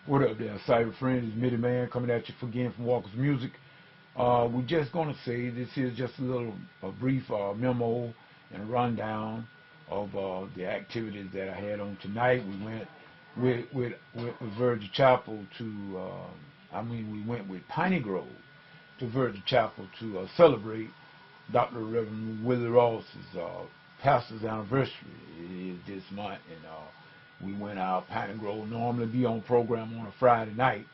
What up there, cyber friends? It's Mitty Man coming at you again from Walker's Music. We're just going to say this is just a brief memo and a rundown of the activities that I had on tonight. We went with Virgil Chapel to, we went with Piney Grove to Virgil Chapel to celebrate Dr. Reverend Willie Ross's pastor's anniversary. It is this month, and we went out. Piney Grove normally be on program on a Friday night,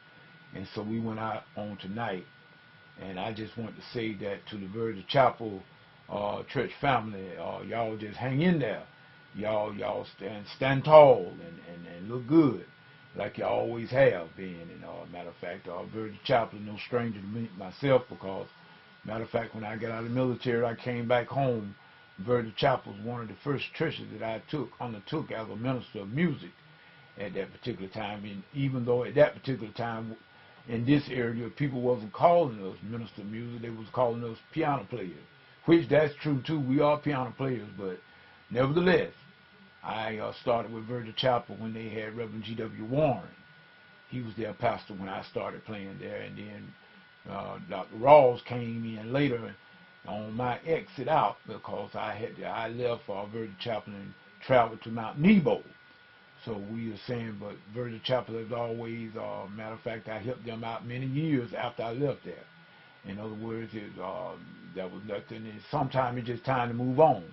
and so we went out on tonight. And I just want to say that to the Virgil Chapel church family, y'all just hang in there. Y'all stand tall and look good like you always have been. And matter of fact, Virgil Chapel is no stranger to me myself, because matter of fact, when I got out of the military, I came back home. Virgil Chapel was one of the first churches that I undertook as a minister of music at that particular time. And even though at that particular time in this area, people wasn't calling us minister of music, they was calling us piano players, which that's true too. We are piano players, but nevertheless, I started with Virgil Chapel when they had Reverend G.W. Warren. He was their pastor when I started playing there, and then Dr. Rawls came in later on my exit out, because I left Virgil Chapel and traveled to Mount Nebo. So we were saying, but Virgil Chapel has always, matter of fact, I helped them out many years after I left there. In other words, that was nothing. Sometimes it's just time to move on.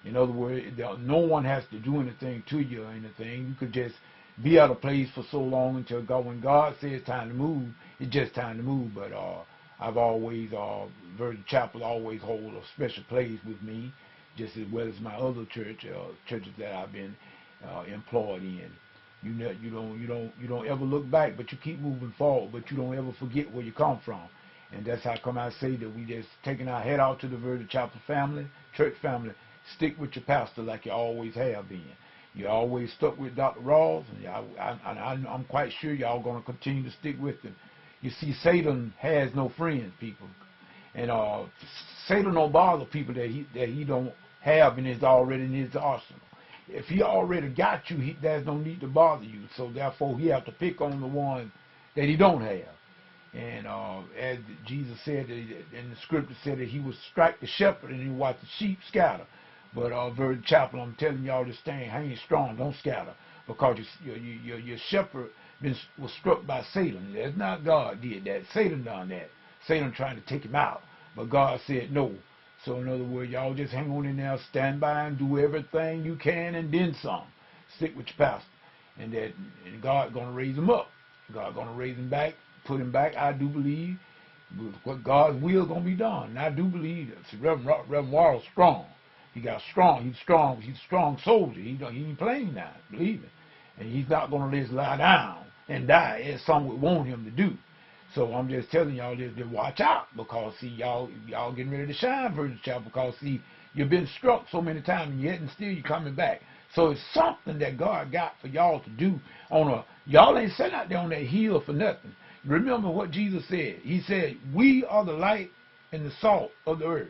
In other words, no one has to do anything to you or anything. You could just be at a place for so long until when God says time to move, it's just time to move. But I've always, Virgil Chapel always hold a special place with me, just as well as my other churches that I've been employed in. You don't ever look back, but you keep moving forward, but you don't ever forget where you come from. And that's how come I say that we just taking our head out to the Virgil Chapel family, church family. Stick with your pastor like you always have been. You always stuck with Dr. Rawls, and I'm quite sure y'all going to continue to stick with him. You see, Satan has no friends, people, and Satan don't bother people that he don't have and is already in his arsenal. If he already got you, there's no need to bother you. So therefore, he have to pick on the one that he don't have. And as Jesus said, in the scripture said that he would strike the shepherd and he would watch the sheep scatter. But Virgil Chapel, I'm telling y'all to hang strong, don't scatter, because your shepherd was struck by Satan. It's not God did that. Satan done that. Satan trying to take him out, but God said no. So in other words, y'all just hang on in there, stand by, and do everything you can, and then some. Stick with your pastor, and God gonna raise him up. God gonna raise him back, put him back. I do believe what God's will gonna be done. And I do believe that. See, Reverend Warren's strong. He got strong. He's strong. He's a strong soldier. He ain't playing now, believe me. And he's not going to just lie down and die as some would want him to do. So I'm just telling y'all just to watch out, because see, y'all getting ready to shine, Virgil Chapel, because see, you've been struck so many times and yet and still you're coming back. So it's something that God got for y'all to do y'all ain't sitting out there on that hill for nothing. Remember what Jesus said. He said, we are the light and the salt of the earth.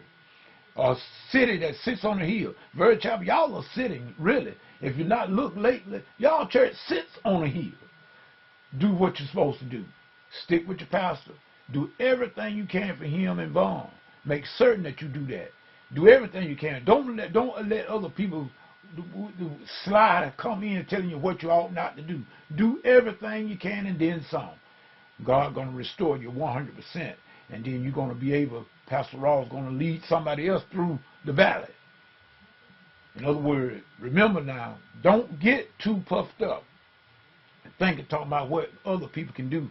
A city that sits on a hill. Virgil Chapel, y'all are sitting, really. If you're not looked lately, y'all church sits on a hill. Do what you're supposed to do. Stick with your pastor. Do everything you can for him and Vaughn. Make certain that you do that. Do everything you can. Don't let other people slide and come in telling you what you ought not to do. Do everything you can and then some. God going to restore you 100%. And then you're going to be able, Pastor Rawls is going to lead somebody else through the valley. In other words, remember now, don't get too puffed up and talking about what other people can do.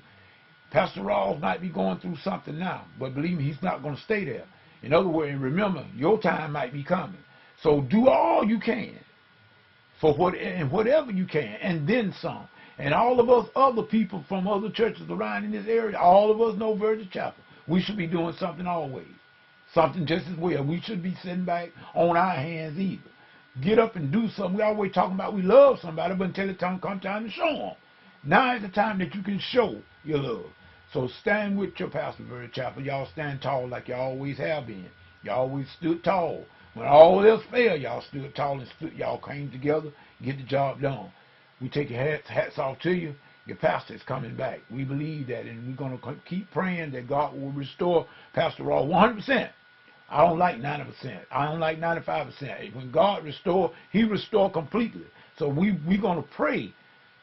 Pastor Rawls might be going through something now, but believe me, he's not going to stay there. In other words, remember, your time might be coming. So do all you can for whatever you can, and then some. And all of us other people from other churches around in this area, all of us know Virgil Chapel. We should be doing something always. Something just as well. We should be sitting back on our hands either. Get up and do something. We always talking about we love somebody, but until it comes time to show them. Now is the time that you can show your love. So stand with your pastor, Virgil Chapel. Y'all stand tall like you always have been. You always stood tall. When all else failed, y'all stood tall and y'all came together, get the job done. We take your hats off to you. your pastor is coming back. We believe that, and we're going to keep praying that God will restore Pastor Raw 100%. I don't like 90%. I don't like 95%. When God restores, he restores completely. So we're going to pray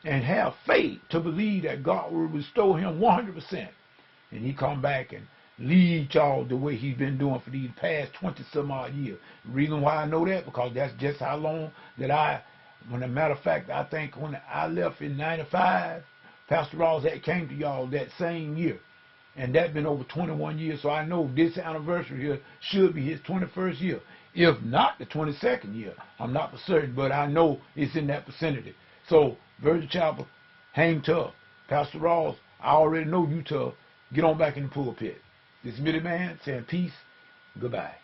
and have faith to believe that God will restore him 100%. And he come back and lead y'all the way he's been doing for these past 20-some odd years. The reason why I know that, because that's just how long that when a matter of fact, I think when I left in 95, Pastor Ross came to y'all that same year. And that's been over 21 years, so I know this anniversary here should be his 21st year. If not the 22nd year, I'm not for certain, but I know it's in that vicinity. So, Virgil Chapel, hang tough. Pastor Ross, I already know you tough. Get on back in the pulpit. This Millie Man saying peace, goodbye.